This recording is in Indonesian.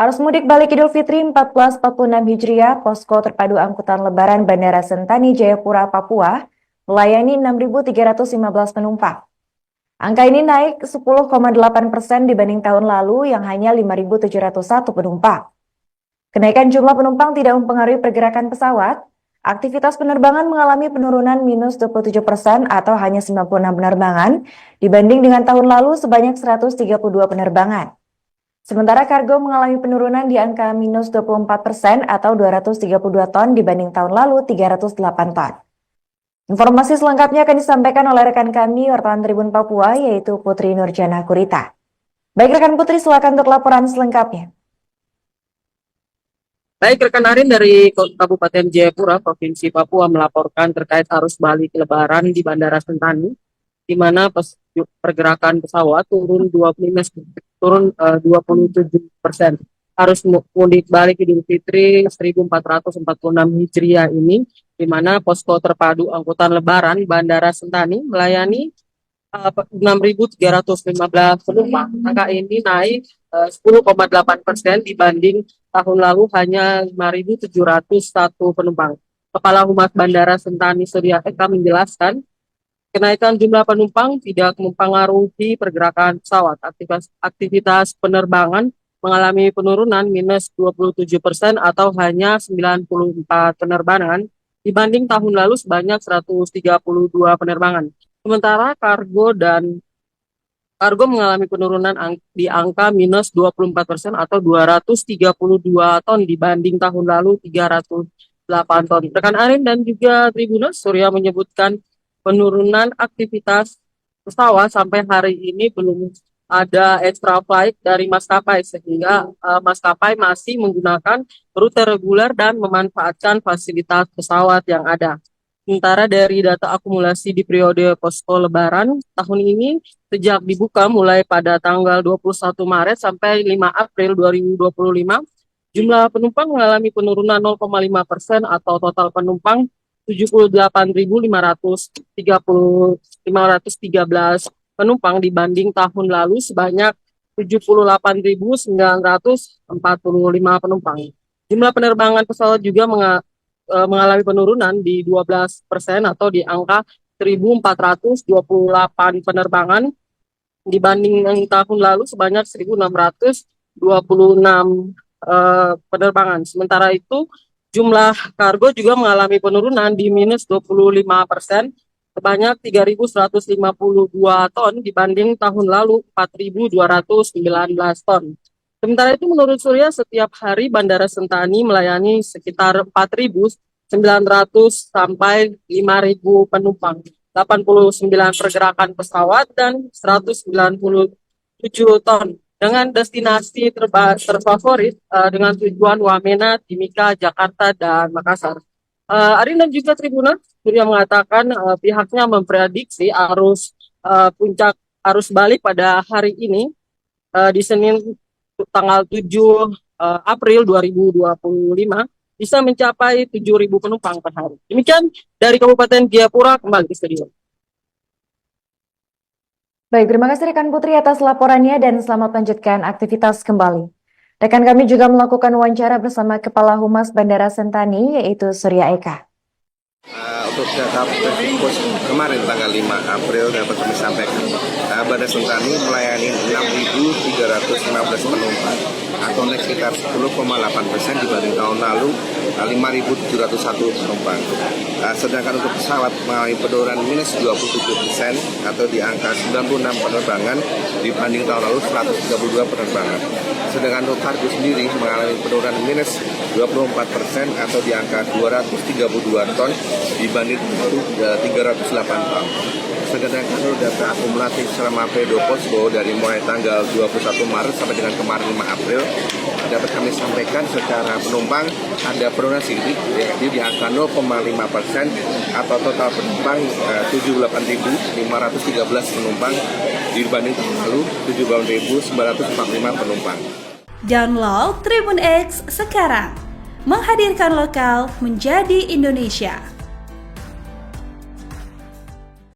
Arus mudik balik Idul Fitri 1446 Hijriah, Posko Terpadu Angkutan Lebaran Bandara Sentani Jayapura, Papua, melayani 6.315 penumpang. Angka ini naik 10,8% dibanding tahun lalu yang hanya 5.701 penumpang. Kenaikan jumlah penumpang tidak mempengaruhi pergerakan pesawat. Aktivitas penerbangan mengalami penurunan minus 27% atau hanya 96 penerbangan dibanding dengan tahun lalu sebanyak 132 penerbangan. Sementara kargo mengalami penurunan di angka minus 24% atau 232 ton dibanding tahun lalu 308 ton. Informasi selengkapnya akan disampaikan oleh rekan kami, wartawan Tribun Papua, yaitu Putri Nurjana Kurita. Baik rekan Putri, silakan untuk laporan selengkapnya. Baik, rekan Arin dari Kabupaten Jayapura, Provinsi Papua melaporkan terkait arus balik Lebaran di Bandara Sentani, di mana pergerakan pesawat turun 27%. Arus mudik balik Idul Fitri 1446 Hijriah ini, di mana posko terpadu angkutan Lebaran Bandara Sentani melayani 6.315 penumpang. Angka ini naik 10,8% dibanding tahun lalu hanya 5.701 penumpang. Kepala Humas Bandara Sentani Surya Eka menjelaskan, kenaikan jumlah penumpang tidak mempengaruhi pergerakan pesawat. Aktivitas penerbangan mengalami penurunan minus 27% atau hanya 94 penerbangan dibanding tahun lalu sebanyak 132 penerbangan. Sementara kargo mengalami penurunan di angka minus 24% atau 232 ton dibanding tahun lalu 308 ton. Rekan Arin dan juga Tribuners, Surya menyebutkan penurunan aktivitas pesawat sampai hari ini belum ada extra flight dari maskapai, sehingga maskapai masih menggunakan rute reguler dan memanfaatkan fasilitas pesawat yang ada. Sementara dari data akumulasi di periode posko Lebaran tahun ini, sejak dibuka mulai pada tanggal 21 Maret sampai 5 April 2025, jumlah penumpang mengalami penurunan 0,5% atau total penumpang 78.513 penumpang dibanding tahun lalu sebanyak 78.945 penumpang. Jumlah penerbangan pesawat juga mengalami penurunan di 12% atau di angka 1.428 penerbangan dibanding tahun lalu sebanyak 1.626 penerbangan. Sementara itu, jumlah kargo juga mengalami penurunan di minus 25%, sebanyak 3.152 ton dibanding tahun lalu 4.219 ton. Sementara itu, menurut Surya, setiap hari Bandara Sentani melayani sekitar 4.900 sampai 5.000 penumpang, 89 pergerakan pesawat, dan 197 ton. Dengan destinasi terfavorit dengan tujuan Wamena, Timika, Jakarta, dan Makassar. Arin dan juga Tribuners, Surya mengatakan pihaknya memprediksi puncak arus balik pada hari ini di Senin tanggal 7 April 2025 bisa mencapai 7.000 penumpang per hari. Demikian dari Kabupaten Jayapura, kembali ke studio. Baik, terima kasih rekan Putri atas laporannya dan selamat lanjutkan aktivitas kembali. Rekan kami juga melakukan wawancara bersama Kepala Humas Bandara Sentani, yaitu Surya Eka. Untuk data kemarin tanggal 5 April dapat kami sampaikan, Bandara Sentani melayani 6.315 penumpang atau naik sekitar 10,8% dibanding tahun lalu 5.701 penumpang. Sedangkan untuk pesawat mengalami penurunan minus 27% atau di angka 96 penerbangan dibanding tahun lalu 132 penerbangan. Sedangkan untuk kargo sendiri mengalami penurunan minus 24% atau di angka 232 ton dibanding 308 ton. Sedangkan untuk data akumulatif selama periode posko dari mulai tanggal 21 Maret sampai dengan kemarin 5 April dapat kami sampaikan secara penumpang ada penurunan sedikit yaitu di angka 0,5% atau total penumpang 78.513 penumpang dibanding tahun lalu 78.945 penumpang. Download Tribun X sekarang, menghadirkan lokal menjadi Indonesia.